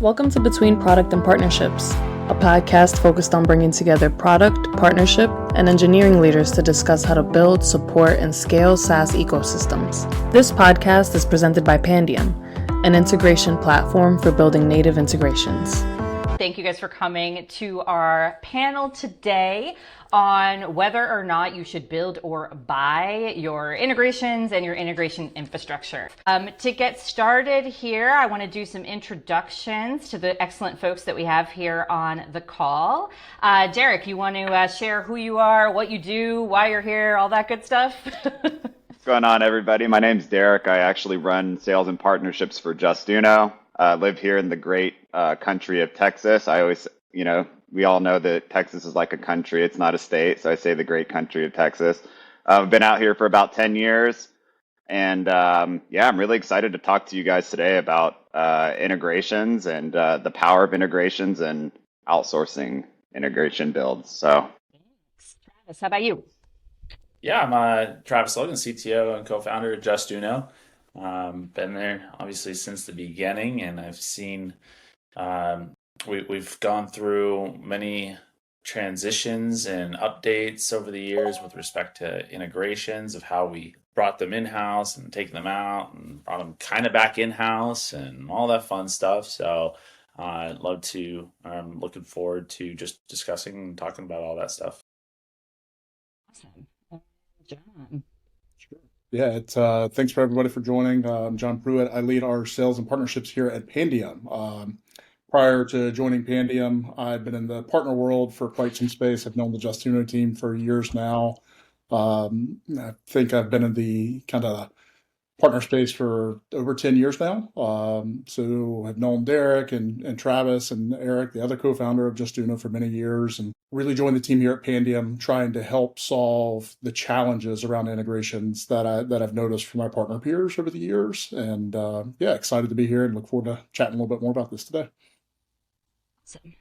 Welcome to Between Product and Partnerships, a podcast focused on bringing together product, partnership, and engineering leaders to discuss how to build, support, and scale SaaS ecosystems. This podcast is presented by Pandium, an integration platform for building native integrations. Thank you guys for coming to our panel today on whether or not you should build or buy your integrations and your integration infrastructure. To get started here, I want to do some introductions to the excellent folks that we have here on the call. Derek, you want to share who you are, what you do, why you're here, all that good stuff? What's going on, everybody? My name's Derek. I actually run sales and partnerships for Justuno. Live here in the great country of Texas. I always, we all know that Texas is like a country. It's not a state. So I say the great country of Texas. I've been out here for about 10 years. And I'm really excited to talk to you guys today about integrations and the power of integrations and outsourcing integration builds. So, Thanks. Travis, how about you? Yeah, I'm Travis Logan, CTO and co-founder of Justuno. Been there obviously since the beginning, and I've seen we've gone through many transitions and updates over the years with respect to integrations of how we brought them in-house and taken them out and brought them kind of back in-house and all that fun stuff. So I'd love to, I'm looking forward to just discussing and talking about all that stuff. Awesome. John. Yeah, it's thanks for everybody for joining. I'm John Pruitt. I lead our sales and partnerships here at Pandium. Prior to joining Pandium, I've been in the partner world for quite some space. I've known the Justuno team for years now. I think I've been in the kind of partner space for over 10 years now. So I've known Derek and Travis and Eric, the other co-founder of Justuno, for many years, and really joined the team here at Pandium trying to help solve the challenges around integrations that I've noticed from my partner peers over the years. And excited to be here and look forward to chatting a little bit more about this today. Awesome.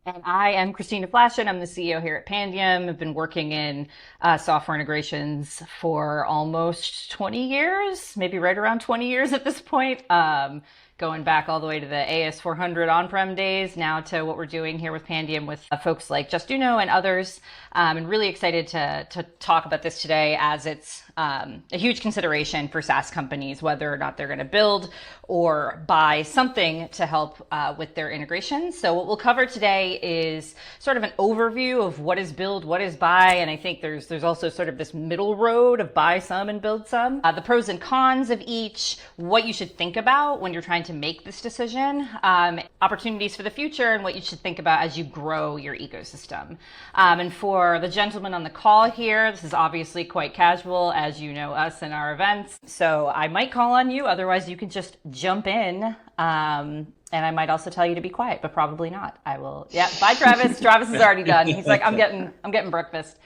And I am Christina Flashin. I'm the CEO here at Pandium. I've been working in software integrations for almost 20 years, maybe right around 20 years at this point, going back all the way to the AS400 on-prem days, now to what we're doing here with Pandium with folks like Justuno and others. And really excited to talk about this today, as it's a huge consideration for SaaS companies, whether or not they're going to build or buy something to help with their integrations. So what we'll cover today is sort of an overview of what is build, what is buy, and I think there's also sort of this middle road of buy some and build some, the pros and cons of each, what you should think about when you're trying to make this decision, opportunities for the future, and what you should think about as you grow your ecosystem. And for the gentlemen on the call here, this is obviously quite casual, as you know us and our events. So I might call on you, otherwise you can just jump in. And I might also tell you to be quiet, but probably not. I will. Yeah. Bye, Travis. Travis is already done. He's like, I'm getting breakfast.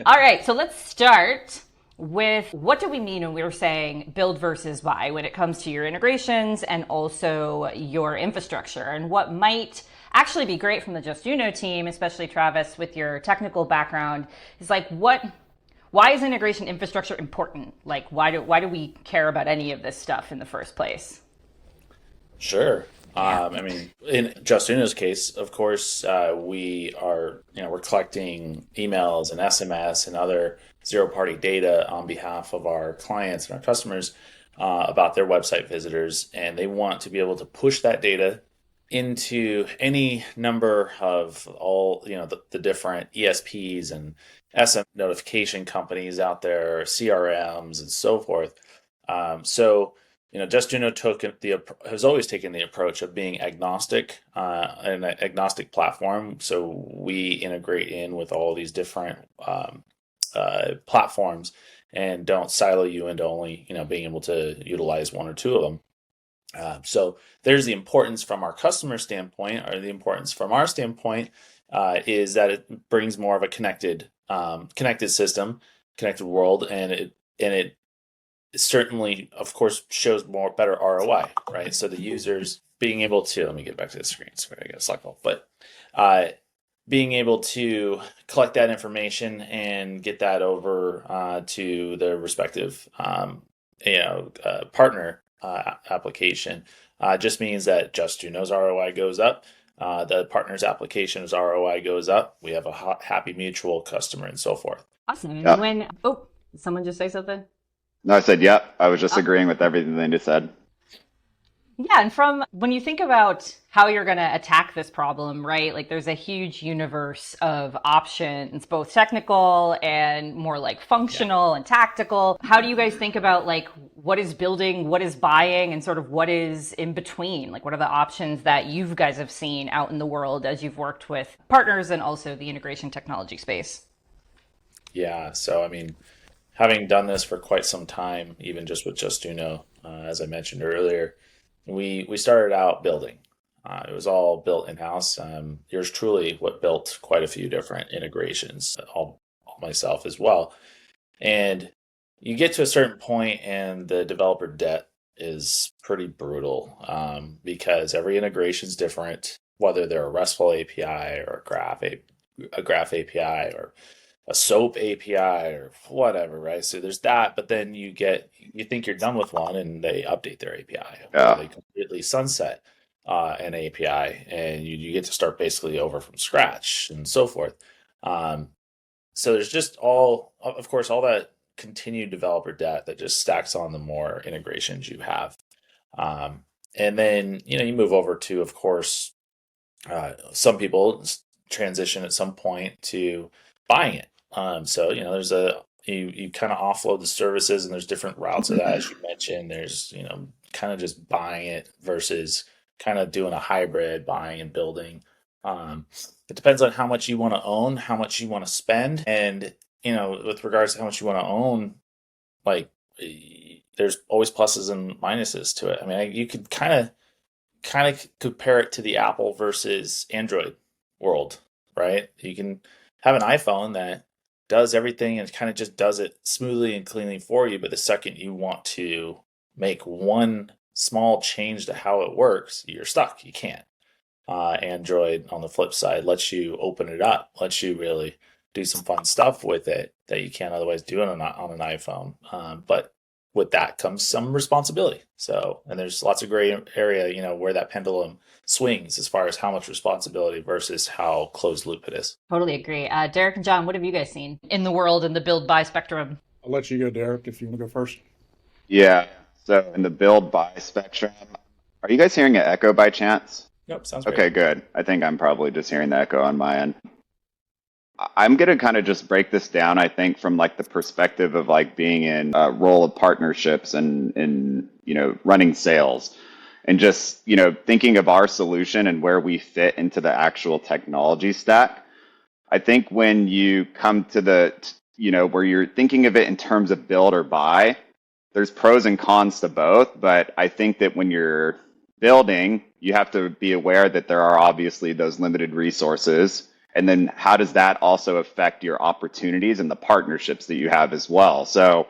All right. So let's start with, what do we mean when we're saying build versus buy when it comes to your integrations and also your infrastructure, and what might actually be great from the Justuno team, especially Travis, with your technical background, is like, why is integration infrastructure important? Like, why do we care about any of this stuff in the first place? Sure. I mean, in Justuno's case, of course, we are, we're collecting emails and SMS and other zero-party data on behalf of our clients and our customers about their website visitors, and they want to be able to push that data into any number of all, the different ESPs and SM notification companies out there, CRMs and so forth. Justuno has always taken the approach of being agnostic, an agnostic platform. So we integrate in with all these different platforms and don't silo you into only, being able to utilize one or two of them. So there's the importance from our customer standpoint, or the importance from our standpoint is that it brings more of a connected system, connected world, and it certainly, of course, shows better ROI, right? So the users being able to, let me get back to the screen, sorry, I got a slack off, but being able to collect that information and get that over to their respective partner application just means that Justuno's ROI goes up. The partner's application's ROI goes up. We have a happy mutual customer and so forth. Awesome. And Yep. did someone just say something? No, I said, yep. I was just agreeing with everything they just said. Yeah, and from when you think about how you're going to attack this problem, right? Like there's a huge universe of options, both technical and more like functional and tactical. How do you guys think about like what is building, what is buying, and sort of what is in between? Like what are the options that you guys have seen out in the world as you've worked with partners and also the integration technology space? Yeah, so I mean, having done this for quite some time, even just with Justuno, as I mentioned earlier, we started out building. It was all built in-house. Yours truly what built quite a few different integrations, all myself as well. And you get to a certain point and the developer debt is pretty brutal because every integration is different, whether they're a RESTful API or a graph API or a SOAP API or whatever, right? So there's that, but then you think you're done with one and they update their API or they completely sunset an API and you get to start basically over from scratch and so forth. So there's just of course, all that continued developer debt that just stacks on the more integrations you have. And then, you move over to, of course, some people transition at some point to buying it. So, there's you kind of offload the services and there's different routes of that. As you mentioned, there's, kind of just buying it versus kind of doing a hybrid buying and building. It depends on how much you want to own, how much you want to spend. And, with regards to how much you want to own, like there's always pluses and minuses to it. I mean, you could kind of compare it to the Apple versus Android world, right? You can have an iPhone that does everything and kind of just does it smoothly and cleanly for you. But the second you want to make one small change to how it works, you're stuck. You can't. Android, on the flip side, lets you open it up, lets you really do some fun stuff with it that you can't otherwise do on an iPhone. But with that comes some responsibility. So, and there's lots of gray area, where that pendulum swings as far as how much responsibility versus how closed loop it is. Totally agree. Derek and John, what have you guys seen in the world in the build buy spectrum? I'll let you go, Derek, if you want to go first. Yeah. So in the build buy spectrum, are you guys hearing an echo by chance? Nope, sounds great. Okay, good. I think I'm probably just hearing the echo on my end. I'm going to kind of just break this down, I think, from like the perspective of like being in a role of partnerships and running sales and just, thinking of our solution and where we fit into the actual technology stack. I think when you come to where you're thinking of it in terms of build or buy, there's pros and cons to both. But I think that when you're building, you have to be aware that there are obviously those limited resources. And then how does that also affect your opportunities and the partnerships that you have as well? So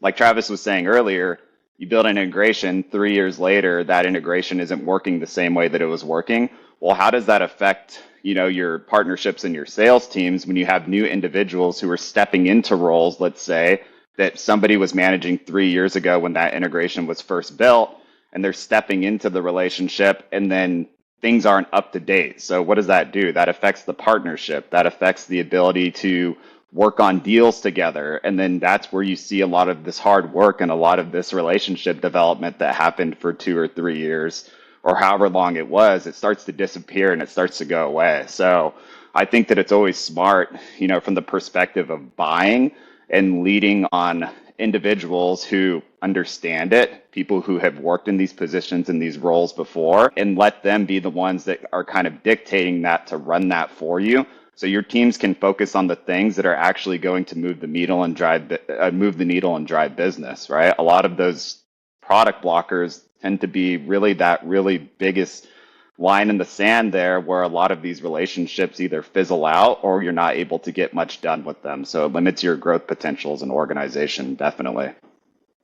like Travis was saying earlier, you build an integration, 3 years later, that integration isn't working the same way that it was working. Well, how does that affect, your partnerships and your sales teams when you have new individuals who are stepping into roles, let's say, that somebody was managing 3 years ago when that integration was first built, and they're stepping into the relationship and then things aren't up to date. So what does that do? That affects the partnership. That affects the ability to work on deals together. And then that's where you see a lot of this hard work and a lot of this relationship development that happened for 2 or 3 years or however long it was, it starts to disappear and it starts to go away. So I think that it's always smart, from the perspective of buying and leading on individuals who understand it, people who have worked in these positions and these roles before, and let them be the ones that are kind of dictating that to run that for you. So your teams can focus on the things that are actually going to move the needle and drive business, right? A lot of those product blockers tend to be really biggest line in the sand there where a lot of these relationships either fizzle out or you're not able to get much done with them. So it limits your growth potential as an organization, definitely.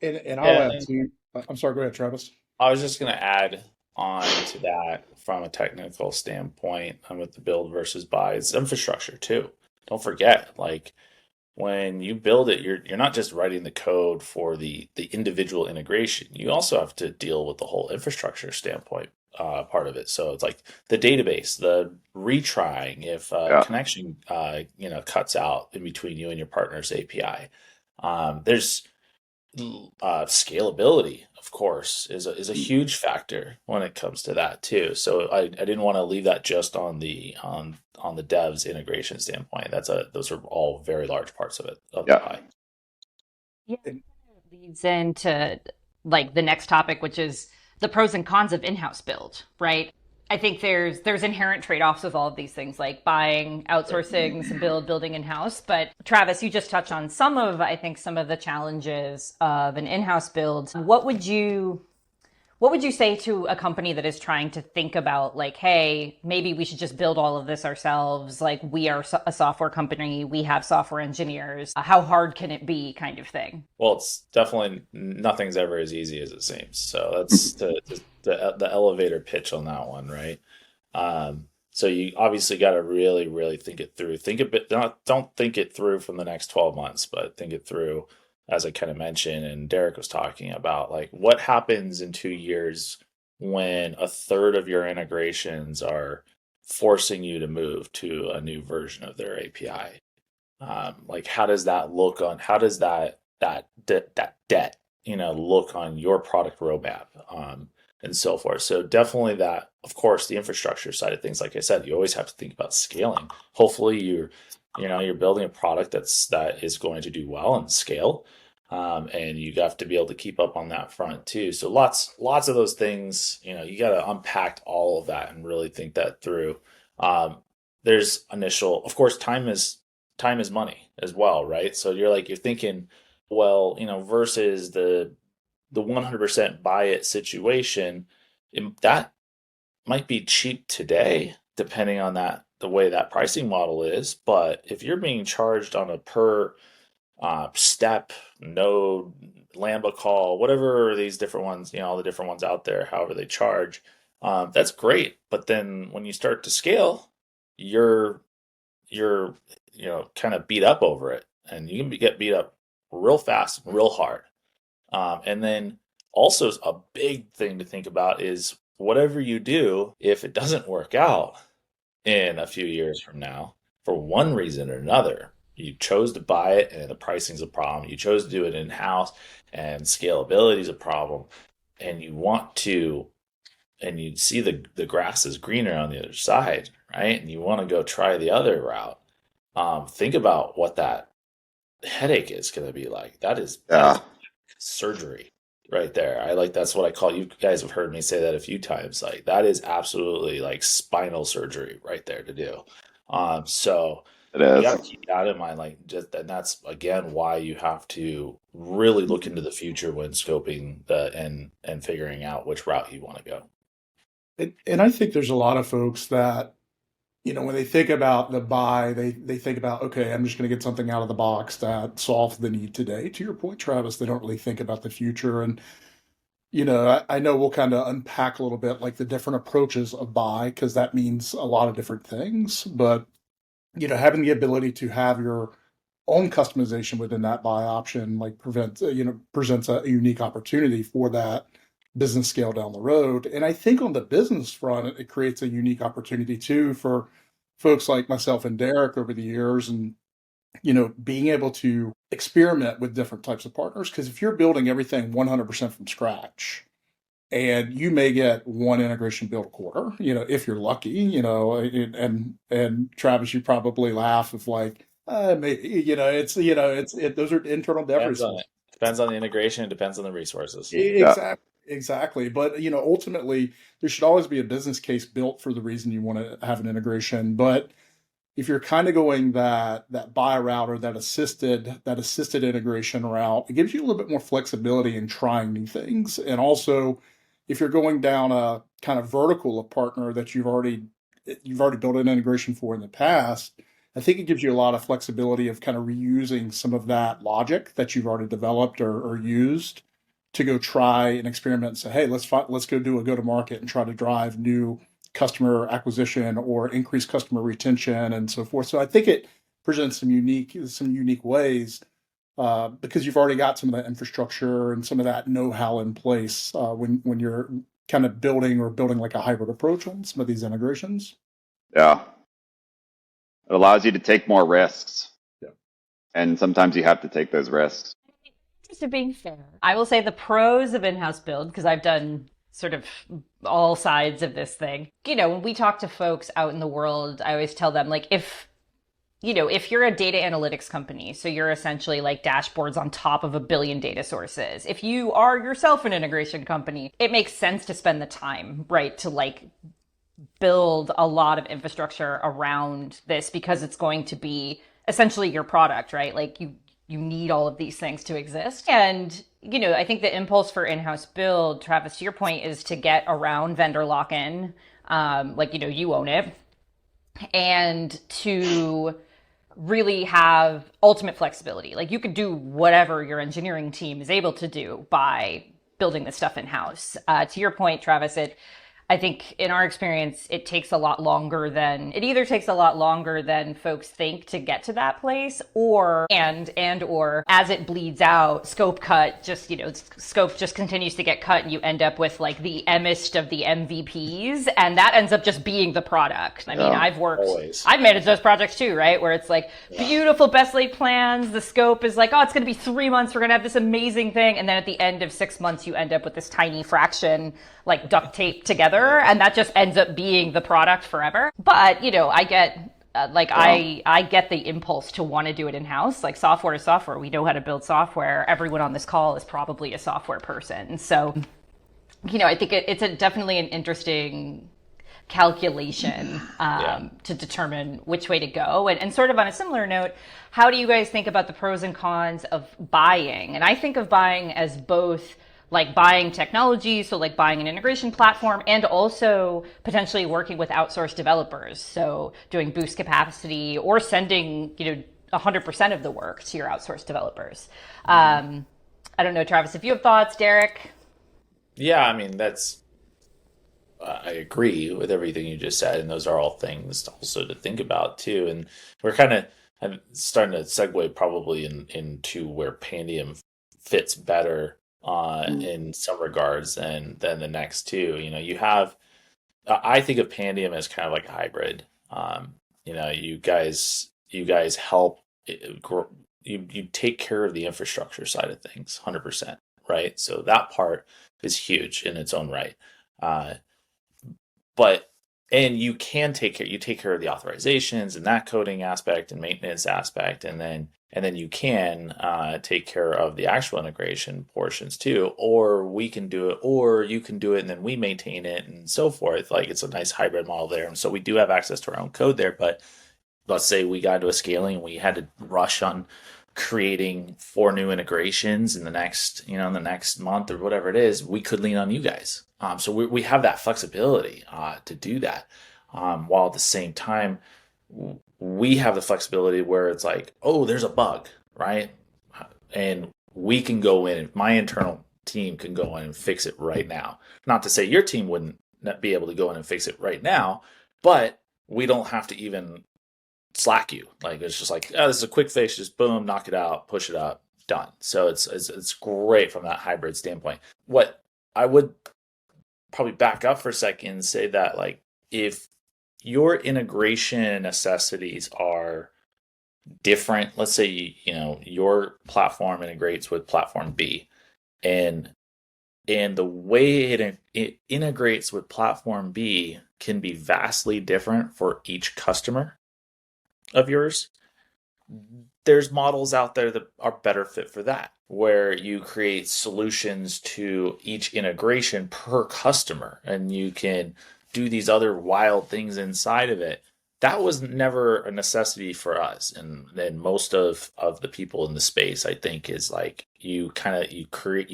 And I'll add to, I'm sorry, go ahead, Travis. I was just going to add on to that from a technical standpoint with the build versus buy. It's infrastructure too. Don't forget, like when you build it, you're not just writing the code for the individual integration. You also have to deal with the whole infrastructure standpoint part of it. So it's like the database, the retrying if Yeah. connection cuts out in between you and your partner's API. There's scalability, of course, is a huge factor when it comes to that too. So I didn't want to leave that just on the devs integration standpoint. Those are all very large parts of it of the Yeah. pie. Yeah, it kind of leads into like the next topic, which is the pros and cons of in-house build, right? I think there's inherent trade-offs with all of these things, like buying, outsourcing, some building in-house. But Travis, you just touched on some of the challenges of an in-house build. What would you say to a company that is trying to think about like, hey, maybe we should just build all of this ourselves? Like, we are a software company, we have software engineers. How hard can it be, kind of thing? Well, it's definitely nothing's ever as easy as it seems. So that's the elevator pitch on that one, right? So you obviously got to really, really think it through. Don't think it through from the next 12 months, but think it through, as I kind of mentioned, and Derek was talking about, like, what happens in 2 years when a third of your integrations are forcing you to move to a new version of their API? Like, how does that look on? How does that debt, look on your product roadmap, and so forth? So definitely that, of course, the infrastructure side of things. Like I said, you always have to think about scaling. Hopefully, you're building a product that is going to do well and scale, and you have to be able to keep up on that front too. So lots of those things. You got to unpack all of that and really think that through. There's initial, of course, time is money as well, right? So you're thinking, well, versus the 100% buy it situation, that might be cheap today, depending on the way that pricing model is. But if you're being charged on a per step, node, Lambda call, whatever these different ones, all the different ones out there, however they charge, that's great. But then when you start to scale, you're kind of beat up over it, and you can get beat up real fast, real hard. And then also a big thing to think about is whatever you do, if it doesn't work out in a few years from now, for one reason or another, you chose to buy it and the pricing's a problem. You chose to do it in-house and scalability is a problem. And you see the grass is greener on the other side, right? And you want to go try the other route. Think about what that headache is going to be like. That is surgery right there. That's what I call, you guys have heard me say that a few times. Like, that is absolutely like spinal surgery right there to do. So It is. you got to keep that in mind. And that's again why you have to really look into the future when scoping and figuring out which route you want to go. And I think there's a lot of folks that, when they think about the buy, they think about, okay, I'm just going to get something out of the box that solves the need today. To your point, Travis, they don't really think about the future. And, I know we'll kind of unpack a little bit like the different approaches of buy, because that means a lot of different things. But, having the ability to have your own customization within that buy option, like presents a unique opportunity for that business scale down the road. And I think on the business front, it creates a unique opportunity too for folks like myself and Derek over the years, and being able to experiment with different types of partners. Because if you're building everything 100% from scratch, and you may get one integration build a quarter, if you're lucky, and Travis, you probably laugh if like, maybe, those are internal dev resources. Depends on the integration. It depends on the resources. Exactly. But, ultimately, there should always be a business case built for the reason you want to have an integration. But if you're kind of going that buy route or that assisted integration route, it gives you a little bit more flexibility in trying new things. And also, if you're going down a kind of vertical of partner that you've already built an integration for in the past, I think it gives you a lot of flexibility of kind of reusing some of that logic that you've already developed or used to go try and experiment and say, hey, let's go do a go-to-market and try to drive new customer acquisition or increase customer retention and so forth. So I think it presents some unique ways because you've already got some of that infrastructure and some of that know-how in place when you're kind of building like a hybrid approach on some of these integrations. Yeah. It allows you to take more risks. Yeah. And sometimes you have to take those risks. To being fair, I will say the pros of in-house build, because I've done sort of all sides of this thing. When we talk to folks out in the world, I always tell them, like, if you're a data analytics company, so you're essentially like dashboards on top of a billion data sources. If you are yourself an integration company, it makes sense to spend the time, right, to like build a lot of infrastructure around this, because it's going to be essentially your product, right? Like you need all of these things to exist. And, I think the impulse for in-house build, Travis, to your point, is to get around vendor lock-in. You own it. And to really have ultimate flexibility. Like you could do whatever your engineering team is able to do by building this stuff in-house. To your point, Travis, I think in our experience, it either takes a lot longer than folks think to get to that place, or as it bleeds out, scope just continues to get cut, and you end up with like the Mist of the MVPs, and that ends up just being the product. I mean, I've managed those projects too, right? Where it's like beautiful best laid plans. The scope is like, oh, it's going to be 3 months. We're going to have this amazing thing. And then at the end of 6 months, you end up with this tiny fraction, like duct tape together. And that just ends up being the product forever. But, I get, I get the impulse to want to do it in-house. Like software is software. We know how to build software. Everyone on this call is probably a software person. So, I think it's definitely an interesting calculation to determine which way to go. And sort of on a similar note, how do you guys think about the pros and cons of buying? And I think of buying as both like buying technology, so like buying an integration platform, and also potentially working with outsourced developers. So doing boost capacity or sending, 100% of the work to your outsourced developers. I don't know, Travis, if you have thoughts, Derek? Yeah, I mean, I agree with everything you just said. And those are all things also to think about too. And we're kind of starting to segue probably into where Pandium fits better in some regards than the next two. You have, I think of Pandium as kind of like a hybrid. You guys help you take care of the infrastructure side of things 100%, right? So that part is huge in its own right. And you take care of the authorizations and that coding aspect and maintenance aspect, and then you can take care of the actual integration portions too, or we can do it, or you can do it, and then we maintain it and so forth. Like it's a nice hybrid model there. And so we do have access to our own code there, but let's say we got to a scaling and we had to rush on creating 4 new integrations in the next month or whatever it is, we could lean on you guys. So we have that flexibility to do that, while at the same time we have the flexibility where it's like, oh, there's a bug, right? And we can go in, and my internal team can go in and fix it right now. Not to say your team wouldn't be able to go in and fix it right now, but we don't have to even slack you. Like it's just like, oh, this is a quick fix, just boom, knock it out, push it up, done. So it's great from that hybrid standpoint. What I would probably back up for a second and say that, like, if your integration necessities are different, let's say your platform integrates with platform B, and the way it integrates with platform B can be vastly different for each customer of yours. There's models out there that are better fit for that, where you create solutions to each integration per customer, and you can do these other wild things inside of it. That was never a necessity for us. And then most of the people in the space, I think, is like you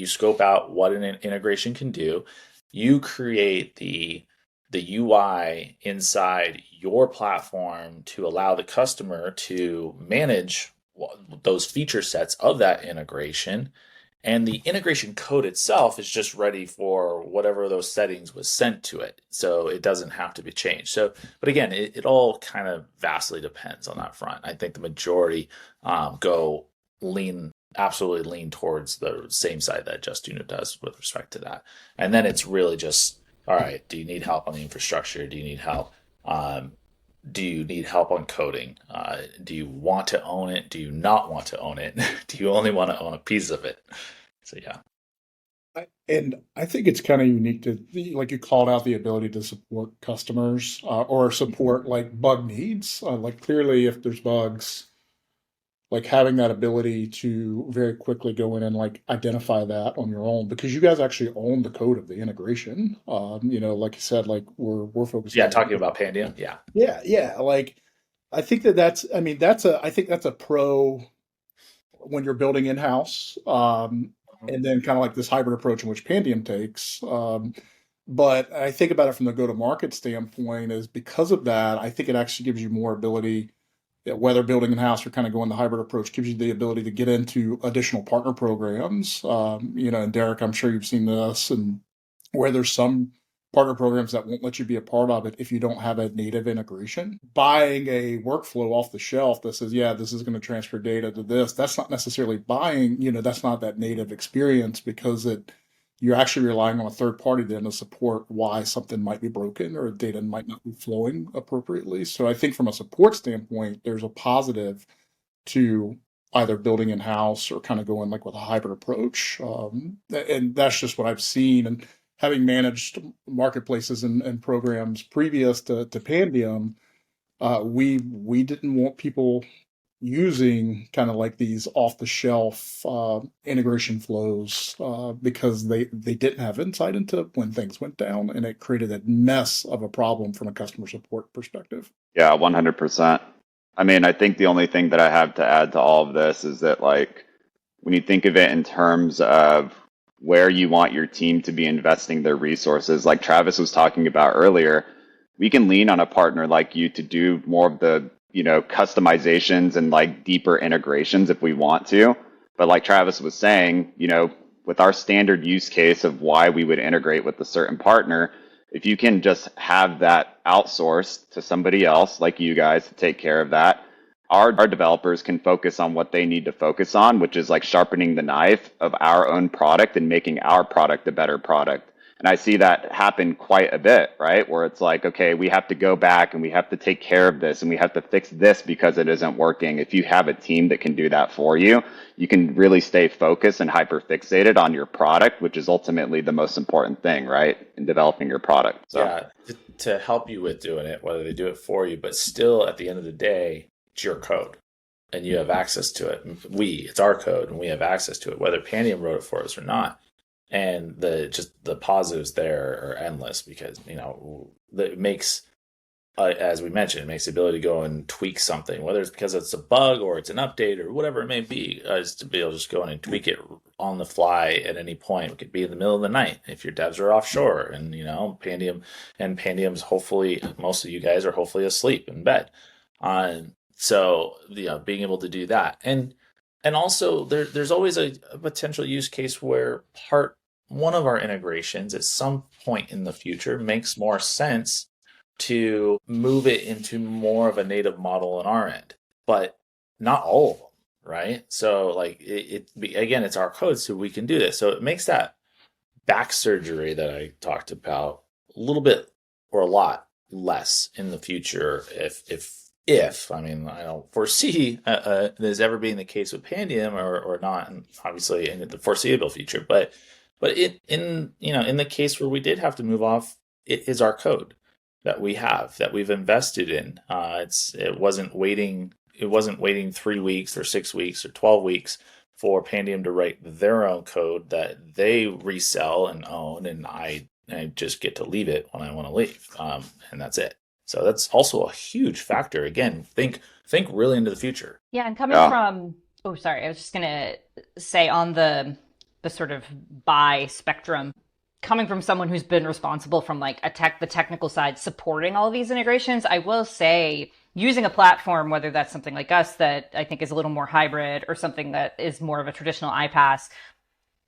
scope out what an integration can do. You create the UI inside your platform to allow the customer to manage those feature sets of that integration. And the integration code itself is just ready for whatever those settings was sent to it. So it doesn't have to be changed. So, but again, it all kind of vastly depends on that front. I think the majority absolutely lean towards the same side that Justuno does with respect to that. And then it's really just, all right, do you need help on the infrastructure? Do you need help? Do you need help on coding? Do you want to own it? Do you not want to own it? Do you only want to own a piece of it? So yeah. And I think it's kind of unique to, like you called out, the ability to support customers or support like bug needs. Like clearly, if there's bugs, like having that ability to very quickly go in and like identify that on your own, because you guys actually own the code of the integration. Like you said, like we're focused. Yeah, on talking about Pandium. Yeah. Yeah. Like I think I think that's a pro when you're building in-house. And then kind of like this hybrid approach in which Pandium takes. But I think about it from the go-to-market standpoint is because of that, I think it actually gives you more ability, whether building in-house or kind of going the hybrid approach, gives you the ability to get into additional partner programs. And Derek, I'm sure you've seen this, and where there's some partner programs that won't let you be a part of it if you don't have a native integration. Buying a workflow off the shelf that says, yeah, this is going to transfer data to this, that's not necessarily buying, that's not that native experience, because you're actually relying on a third party then to support why something might be broken or data might not be flowing appropriately. So I think from a support standpoint, there's a positive to either building in-house or kind of going like with a hybrid approach. And that's just what I've seen. And having managed marketplaces and programs previous to Pandium, we didn't want people using kind of like these off-the-shelf integration flows because they didn't have insight into when things went down, and it created a mess of a problem from a customer support perspective. Yeah, 100%. I mean, I think the only thing that I have to add to all of this is that, like, when you think of it in terms of where you want your team to be investing their resources, like Travis was talking about earlier, we can lean on a partner like you to do more of the, customizations and like deeper integrations if we want to. But like Travis was saying, with our standard use case of why we would integrate with a certain partner, if you can just have that outsourced to somebody else like you guys to take care of that, our developers can focus on what they need to focus on, which is like sharpening the knife of our own product and making our product a better product. And I see that happen quite a bit, right? Where it's like, okay, we have to go back and we have to take care of this and we have to fix this because it isn't working. If you have a team that can do that for you, you can really stay focused and hyper fixated on your product, which is ultimately the most important thing, right? In developing your product. So. Yeah, to help you with doing it, whether they do it for you, but still at the end of the day, it's your code and you have access to it. It's our code and we have access to it, whether Pandium wrote it for us or not. And the positives there are endless because, it makes, as we mentioned, it makes the ability to go and tweak something, whether it's because it's a bug or it's an update or whatever it may be, is to be able to just go in and tweak it on the fly at any point. It could be in the middle of the night if your devs are offshore and, Pandium's hopefully, most of you guys are hopefully asleep in bed. So, being able to do that. And also there's always a potential use case where one of our integrations at some point in the future makes more sense to move it into more of a native model on our end, but not all of them, right? So like again, it's our code, so we can do this. So it makes that back surgery that I talked about a little bit or a lot less in the future if I don't foresee this ever being the case with Pandium or not, and obviously in the foreseeable future, but in the case where we did have to move off, it is our code that we've invested in. It wasn't waiting 3 weeks or 6 weeks or 12 weeks for Pandium to write their own code that they resell and own, and I just get to leave it when I want to leave, and that's it. So that's also a huge factor. Again, think really into the future. Yeah, and coming from, I was just going to say on the sort of buy spectrum, coming from someone who's been responsible from like the technical side, supporting all of these integrations, I will say using a platform, whether that's something like us that I think is a little more hybrid or something that is more of a traditional iPaaS,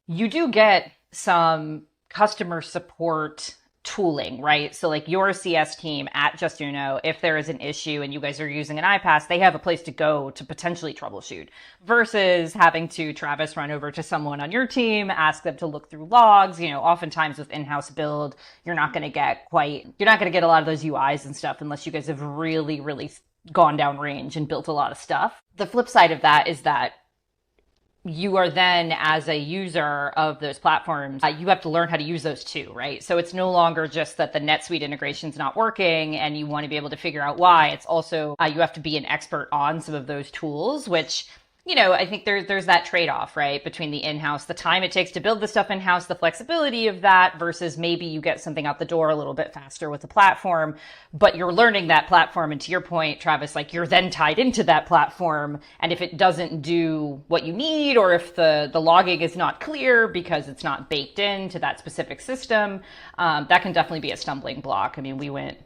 you do get some customer support tooling, right? So like your CS team at Justuno, if there is an issue and you guys are using an iPass, they have a place to go to potentially troubleshoot versus having to, Travis, run over to someone on your team, ask them to look through logs. Oftentimes with in-house build, you're not going to get a lot of those UIs and stuff unless you guys have really, really gone down range and built a lot of stuff. The flip side of that is that you are then, as a user of those platforms, you have to learn how to use those too, right? So it's no longer just that the NetSuite integration's not working and you want to be able to figure out why. It's also you have to be an expert on some of those tools, which I think there's that trade-off, right, between the in-house, the time it takes to build the stuff in-house, the flexibility of that, versus maybe you get something out the door a little bit faster with the platform, but you're learning that platform. And to your point, Travis, like you're then tied into that platform. And if it doesn't do what you need, or if the logging is not clear because it's not baked into that specific system, that can definitely be a stumbling block. I mean, we went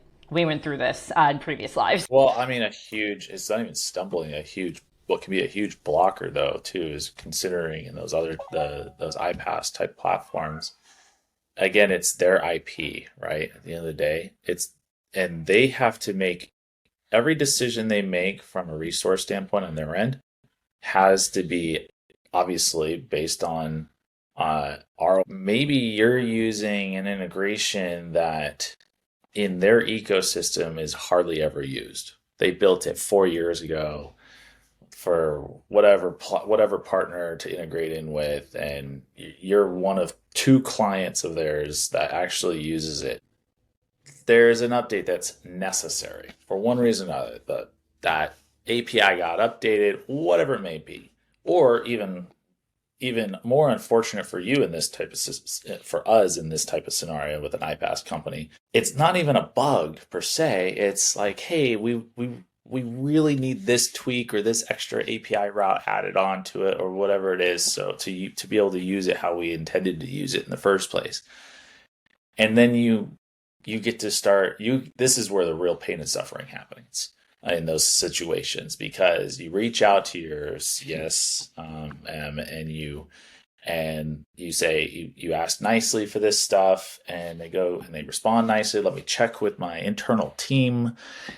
through this in previous lives. Well, I mean, it's not even stumbling, what can be a huge blocker though too is considering in those iPaaS type platforms, again, it's their IP, right? At the end of the day, and they have to make every decision they make from a resource standpoint on their end has to be obviously based on maybe you're using an integration that in their ecosystem is hardly ever used. They built it 4 years ago for whatever partner to integrate in with, and you're one of 2 clients of theirs that actually uses it. There's an update that's necessary for one reason or another. That API got updated, whatever it may be, or even more unfortunate for you in this type of for us in this type of scenario with an iPaaS company. It's not even a bug per se. It's like, hey, we really need this tweak or this extra API route added on to it or whatever it is, so to be able to use it how we intended to use it in the first place. And then you get to start, this is where the real pain and suffering happens in those situations, because you reach out to your CS and you say, you ask nicely for this stuff, and they go and they respond nicely. Let me check with my internal team.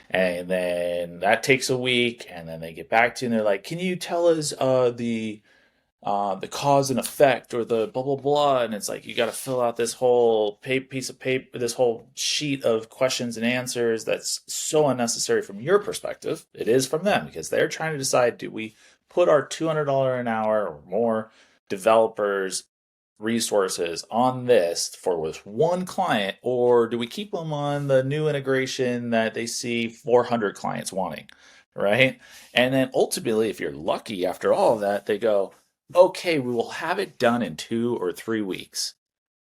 And then that takes a week, and then they get back to you and they're like, can you tell us the cause and effect or the blah, blah, blah. And it's like, you got to fill out this whole piece of paper, this whole sheet of questions and answers. That's so unnecessary from your perspective. It is from them, because they're trying to decide, do we put our $200 an hour or more developers resources on this for with one client, or do we keep them on the new integration that they see 400 clients wanting, right? And then ultimately, if you're lucky after all of that, they go, okay, we will have it done in 2 or 3 weeks.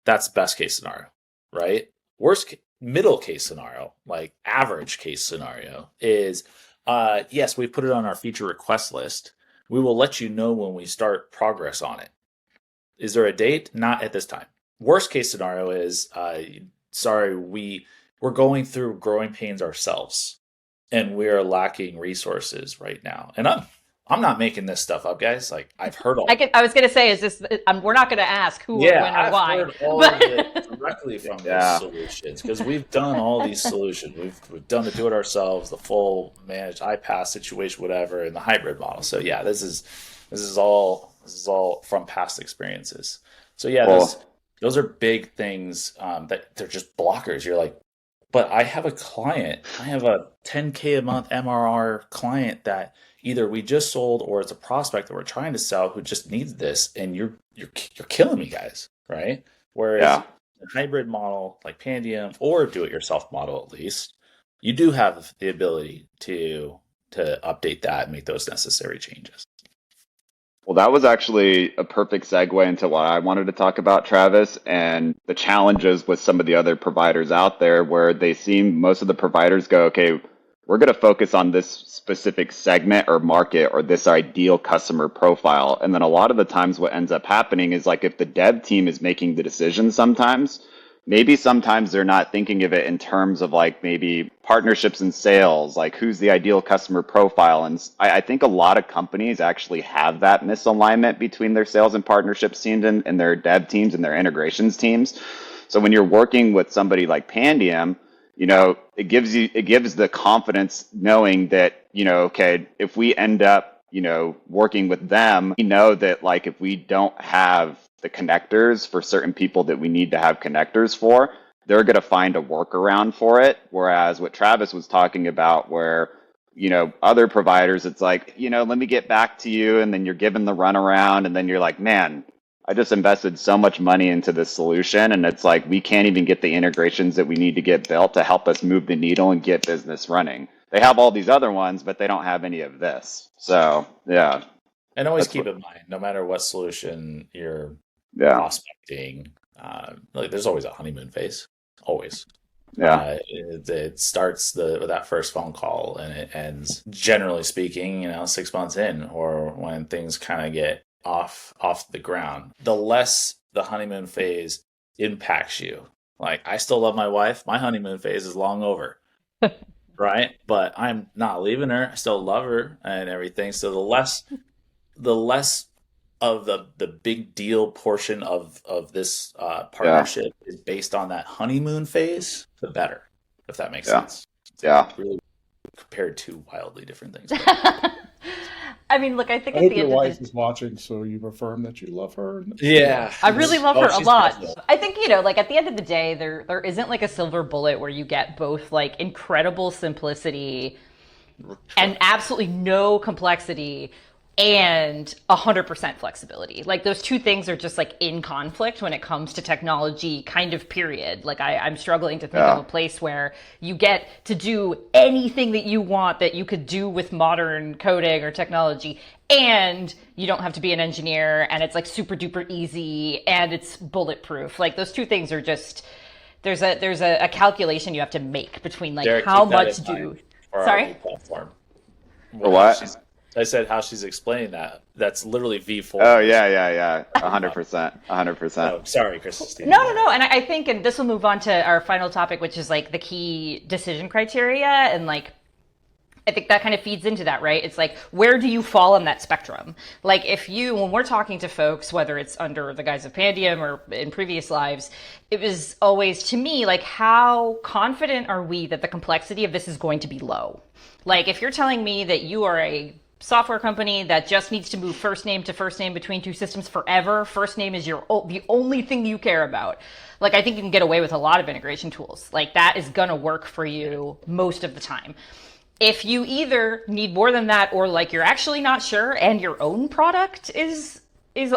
That's best case scenario, right? Middle case scenario, like average case scenario is, yes, we put it on our feature request list. We will let you know when we start progress on it. Is there a date? Not at this time. Worst case scenario is, sorry, we're going through growing pains ourselves, and we are lacking resources right now. And I'm not making this stuff up, guys. Like, I've heard all. I was going to say, is this? We're not going to ask who, or when, or I've why. Heard all of it directly from those solutions, because we've done all these solutions. We've done the do it ourselves, the full managed iPaaS situation, whatever, and the hybrid model. So yeah, this is all from past experiences. So yeah, those are big things that they're just blockers. You're like, but I have a client. I have a $10K a month MRR client that either we just sold or it's a prospect that we're trying to sell who just needs this, and you're killing me, guys, right? Whereas a hybrid model like Pandium, or do-it-yourself model at least, you do have the ability to update that and make those necessary changes. Well, that was actually a perfect segue into what I wanted to talk about, Travis, and the challenges with some of the other providers out there, where most of the providers go, okay, we're going to focus on this specific segment or market or this ideal customer profile. And then a lot of the times what ends up happening is, like, if the dev team is making the decision sometimes, maybe sometimes they're not thinking of it in terms of like maybe partnerships and sales, like who's the ideal customer profile. And I think a lot of companies actually have that misalignment between their sales and partnerships teams and their dev teams and their integrations teams. So when you're working with somebody like Pandium, it gives the confidence knowing that, okay, if we end up, working with them, we know that like if we don't have the connectors for certain people that we need to have connectors for, they're going to find a workaround for it. Whereas what Travis was talking about, where, other providers, it's like, let me get back to you. And then you're given the runaround. And then you're like, man, I just invested so much money into this solution. And it's like, we can't even get the integrations that we need to get built to help us move the needle and get business running. They have all these other ones, but they don't have any of this. So, yeah. And always keep in mind, no matter what solution you're prospecting, like there's always a honeymoon phase. Always. Yeah. It starts with that first phone call and it ends, generally speaking, 6 months in, or when things kind of get off the ground. The less the honeymoon phase impacts you. Like, I still love my wife. My honeymoon phase is long over. Right? But I'm not leaving her. I still love her and everything. So the less of the big deal portion of this partnership is based on that honeymoon phase, the better, if that makes sense. Yeah. Really compared to wildly different things. I mean, look, I think I at hope the your end of wife the is watching, so you've affirmed that you love her. Yeah. I really love her a she's lot. special. I think, like at the end of the day, there isn't like a silver bullet where you get both like incredible simplicity and absolutely no complexity and 100% flexibility. Like those two things are just like in conflict when it comes to technology, kind of period. Like I'm struggling to think of a place where you get to do anything that you want that you could do with modern coding or technology, and you don't have to be an engineer, and it's like super duper easy and it's bulletproof. Like those two things are just, there's a calculation you have to make between like Derek, how keep that much in do, mind for our sorry? new platform. For what? I said how she's explaining that. That's literally V4. Oh, yeah. 100%. 100%. Oh, sorry, Christine. No. And I think, and this will move on to our final topic, which is like the key decision criteria. And like, I think that kind of feeds into that, right? It's like, where do you fall on that spectrum? Like when we're talking to folks, whether it's under the guise of Pandium or in previous lives, it was always to me, like, how confident are we that the complexity of this is going to be low? Like if you're telling me that you are a software company that just needs to move first name to first name between two systems forever, first name is the only thing you care about. Like, I think you can get away with a lot of integration tools. Like that is going to work for you most of the time. If you either need more than that, or like you're actually not sure and your own product is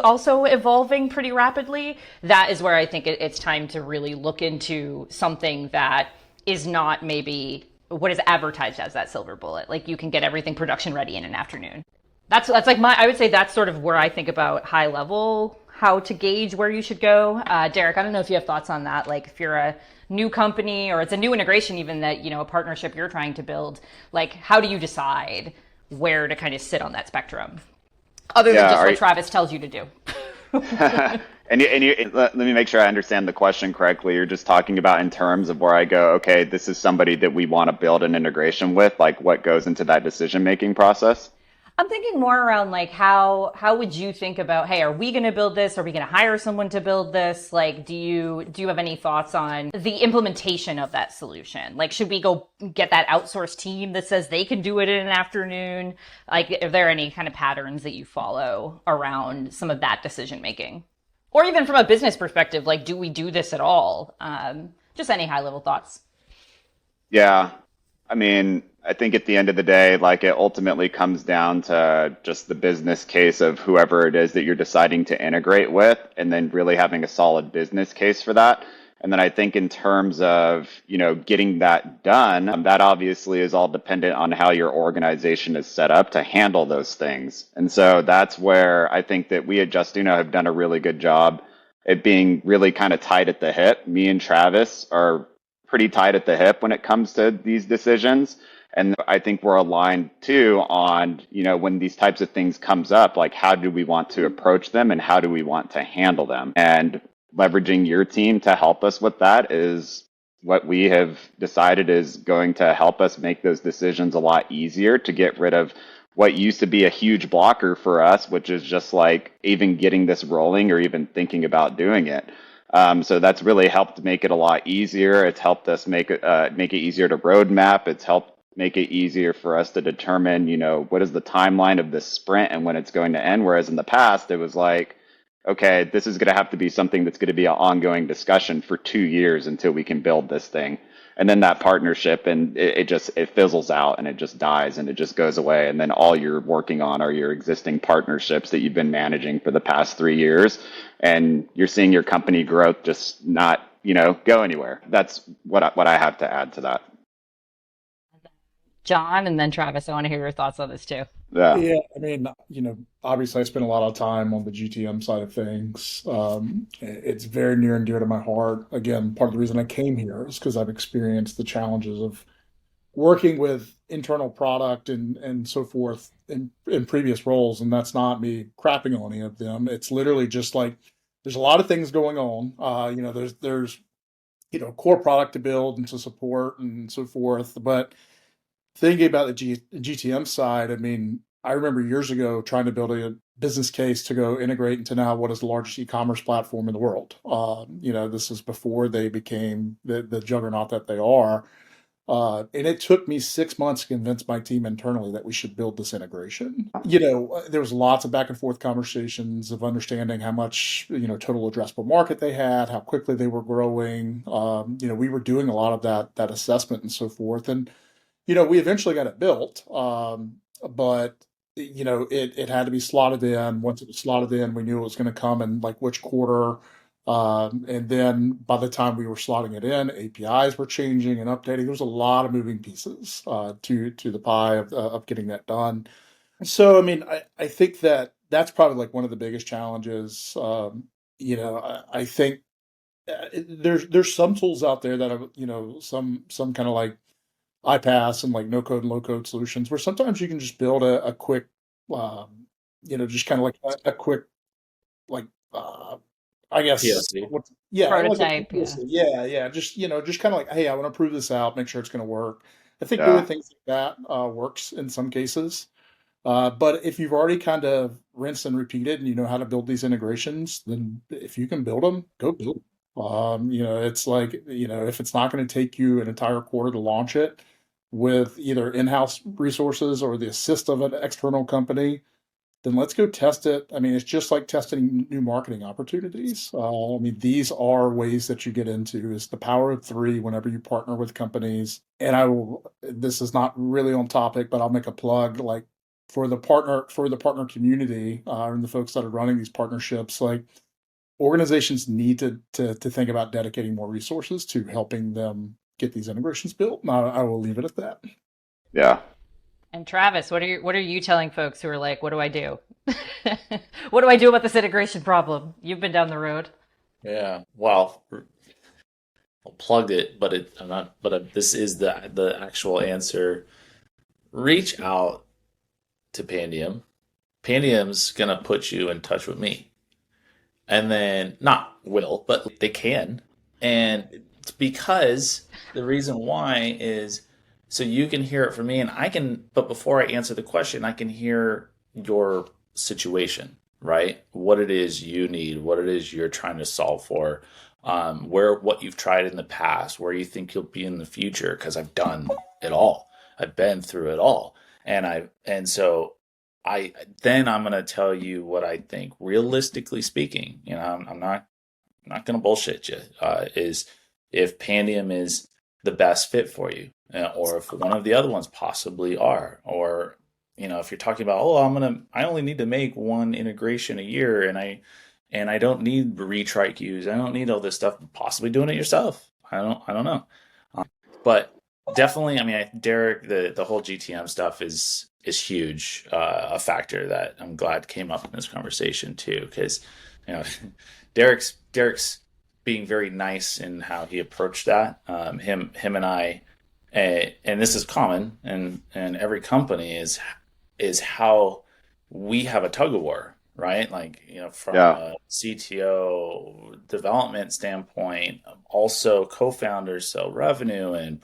also evolving pretty rapidly, that is where I think it's time to really look into something that is not maybe what is advertised as that silver bullet. Like you can get everything production ready in an afternoon. That's like I would say that's sort of where I think about high level, how to gauge where you should go. Derek, I don't know if you have thoughts on that. Like if you're a new company or it's a new integration, even that, a partnership you're trying to build, like how do you decide where to kind of sit on that spectrum? Other than just what Travis tells you to do. And let me make sure I understand the question correctly. You're just talking about in terms of where I go, okay, this is somebody that we want to build an integration with, like what goes into that decision-making process? I'm thinking more around like how would you think about, hey, are we going to build this? Are we going to hire someone to build this? Like, do you have any thoughts on the implementation of that solution? Like, should we go get that outsourced team that says they can do it in an afternoon? Like, are there any kind of patterns that you follow around some of that decision making? Or even from a business perspective, like, do we do this at all? Just any high level thoughts. Yeah. I mean, I think at the end of the day, like it ultimately comes down to just the business case of whoever it is that you're deciding to integrate with, and then really having a solid business case for that. And then I think in terms of, getting that done, that obviously is all dependent on how your organization is set up to handle those things. And so that's where I think that we at Justuno have done a really good job at being really kind of tight at the hip. Me and Travis are pretty tight at the hip when it comes to these decisions. And I think we're aligned too on, when these types of things comes up, like how do we want to approach them and how do we want to handle them? And leveraging your team to help us with that is what we have decided is going to help us make those decisions a lot easier to get rid of what used to be a huge blocker for us, which is just like even getting this rolling or even thinking about doing it. So that's really helped make it a lot easier. It's helped us make it easier to roadmap. It's helped make it easier for us to determine, what is the timeline of this sprint and when it's going to end. Whereas in the past, it was like, okay, this is going to have to be something that's going to be an ongoing discussion for 2 years until we can build this thing. And then that partnership and it fizzles out and it just dies and it just goes away. And then all you're working on are your existing partnerships that you've been managing for the past 3 years. And you're seeing your company growth just not, go anywhere. That's what I have to add to that. John, and then Travis, I want to hear your thoughts on this too. Yeah. Yeah, I mean, obviously I spend a lot of time on the GTM side of things. It's very near and dear to my heart. Again, part of the reason I came here is because I've experienced the challenges of working with internal product and so forth in previous roles, and that's not me crapping on any of them. It's literally just like there's a lot of things going on. There's core product to build and to support and so forth, but thinking about the GTM side, I mean, I remember years ago trying to build a business case to go integrate into now what is the largest e-commerce platform in the world. This is before they became the juggernaut that they are. And it took me 6 months to convince my team internally that we should build this integration. There was lots of back and forth conversations of understanding how much, total addressable market they had, how quickly they were growing. We were doing a lot of that assessment and so forth. And we eventually got it built, but it had to be slotted in. Once it was slotted in, we knew it was going to come in like which quarter. And then by the time we were slotting it in, APIs were changing and updating. There was a lot of moving pieces to the pie of getting that done. So, I mean, I think that's probably like one of the biggest challenges. I think there's some tools out there that are, some kind of like iPaaS and like no code and low code solutions where sometimes you can just build a quick, just kind of like a quick, like, I guess, POC. yeah, like Prototype, yeah. yeah, just kind of like, hey, I want to prove this out, make sure it's going to work. I think doing Yeah. things like that works in some cases. But if you've already kind of rinsed and repeated and you know how to build these integrations, then if you can build them, go build them. It's like, if it's not going to take you an entire quarter to launch it with either in-house resources or the assist of an external company, then let's go test it. I mean, it's just like testing new marketing opportunities. I mean, these are ways that you get into is the power of three whenever you partner with companies. And this is not really on topic, but I'll make a plug like for the partner community and the folks that are running these partnerships, like organizations need to think about dedicating more resources to helping them get these integrations built. And I will leave it at that. Yeah. And Travis, what are you telling folks who are like, what do I do? What do I do about this integration problem? You've been down the road. Yeah. Well, I'll plug it, but I'm not. But this is the actual answer. Reach out to Pandium. Pandium's gonna put you in touch with me, and then not will, but they can, and it's because the reason why is so you can hear it from me, and I can. But before I answer the question, I can hear your situation, right? What it is you need, what it is you're trying to solve for, what you've tried in the past, where you think you'll be in the future. Because I've done it all, I've been through it all, and so I'm going to tell you what I think. Realistically speaking, I'm not going to bullshit you. Is if Pandium is the best fit for you, or if one of the other ones possibly are, or if you're talking about, I only need to make one integration a year, and I don't need retrike queues, I don't need all this stuff. Possibly doing it yourself. I don't know, but definitely. I mean, Derek, the whole GTM stuff is huge, a factor that I'm glad came up in this conversation too, because Derek's being very nice in how he approached that. Him and I, and this is common, and every company is how we have a tug of war. right? Like, from Yeah. a CTO development standpoint, also co-founders sell revenue and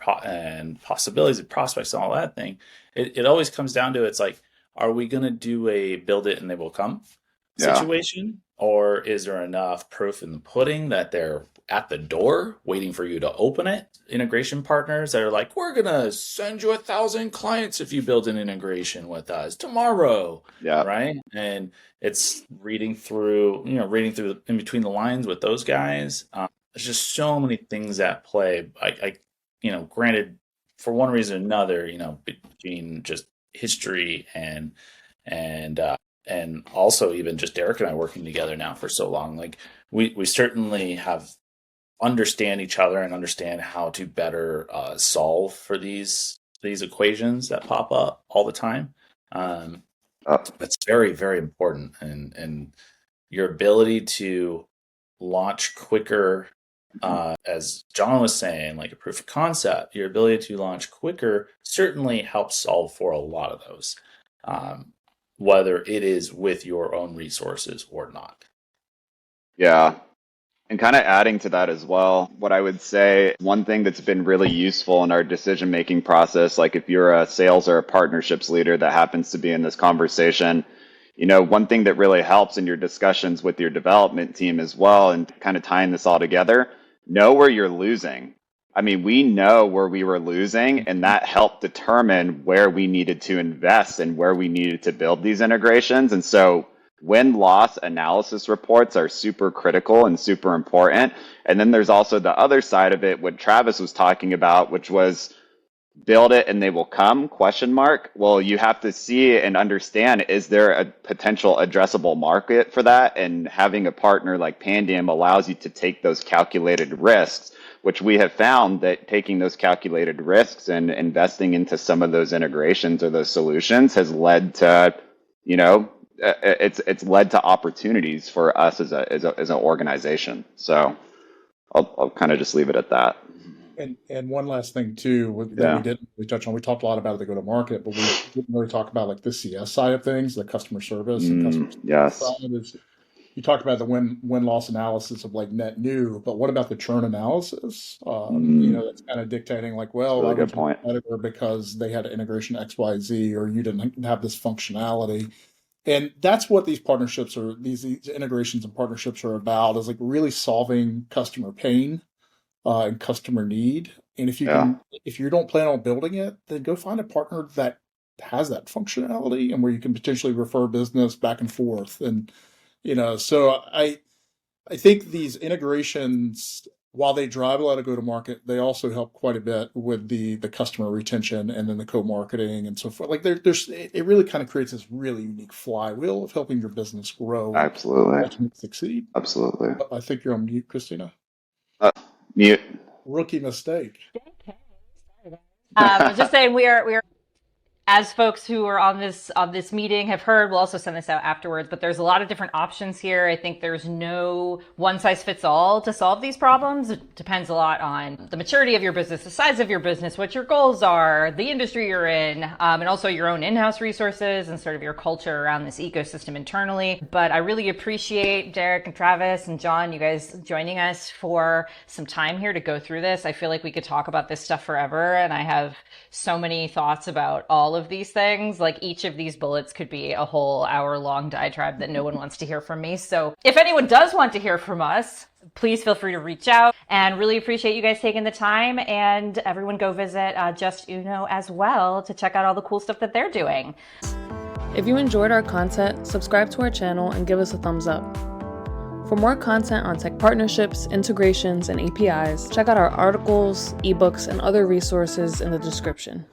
possibilities and prospects and all that thing. It always comes down to, it's like, are we going to do a build it and they will come Yeah. situation? Or is there enough proof in the pudding that they're at the door waiting for you to open it? Integration partners that are like, we're going to send you 1,000 clients if you build an integration with us tomorrow. Yeah. Right. And it's reading through in between the lines with those guys. There's just so many things at play. Granted, for one reason or another, between just history and also even just Derek and I working together now for so long, like we certainly have understand each other and understand how to better solve for these equations that pop up all the time. That's very, very important, and your ability to launch quicker, as John was saying, like a proof of concept, your ability to launch quicker certainly helps solve for a lot of those, whether it is with your own resources or not. Yeah. And kind of adding to that as well, what I would say, one thing that's been really useful in our decision-making process, like if you're a sales or a partnerships leader that happens to be in this conversation, one thing that really helps in your discussions with your development team as well, and kind of tying this all together, know where you're losing. I mean, we know where we were losing, and that helped determine where we needed to invest and where we needed to build these integrations. And so win-loss analysis reports are super critical and super important. And then there's also the other side of it, what Travis was talking about, which was build it and they will come, ? Well, you have to see and understand, is there a potential addressable market for that? And having a partner like Pandium allows you to take those calculated risks, which we have found that taking those calculated risks and investing into some of those integrations or those solutions has led to, it's led to opportunities for us as an organization. So I'll kind of just leave it at that. And one last thing too that we didn't really touch on. We talked a lot about the go-to-market, but we didn't really talk about like the CS side of things, the customer service and customer Yes. side. You talked about the win-loss analysis of like net new, but what about the churn analysis? That's kind of dictating like, well, Really I good was point. competitor because they had integration XYZ, or you didn't have this functionality. And that's what these partnerships are, these integrations and partnerships are about, is like really solving customer pain and customer need. And if you don't plan on building it, then go find a partner that has that functionality and where you can potentially refer business back and forth. And so I think these integrations, while they drive a lot of go-to-market, they also help quite a bit with the customer retention and then the co-marketing and so forth. Like it really kind of creates this really unique flywheel of helping your business grow. Absolutely. And succeed. Absolutely. I think you're on mute, Christina. Mute. Rookie mistake. I was just saying we are as folks who are on this meeting have heard, we'll also send this out afterwards, but there's a lot of different options here. I think there's no one size fits all to solve these problems. It depends a lot on the maturity of your business, the size of your business, what your goals are, the industry you're in, and also your own in-house resources and sort of your culture around this ecosystem internally. But I really appreciate Derek and Travis and John, you guys joining us for some time here to go through this. I feel like we could talk about this stuff forever, and I have so many thoughts about all of these things. Like each of these bullets could be a whole hour-long diatribe that no one wants to hear from me. So if anyone does want to hear from us, please feel free to reach out, and really appreciate you guys taking the time. And everyone go visit Justuno as well to check out all the cool stuff that they're doing. If you enjoyed our content, subscribe to our channel and give us a thumbs up. For more content on tech partnerships, integrations, and APIs, check out our articles, ebooks, and other resources in the description.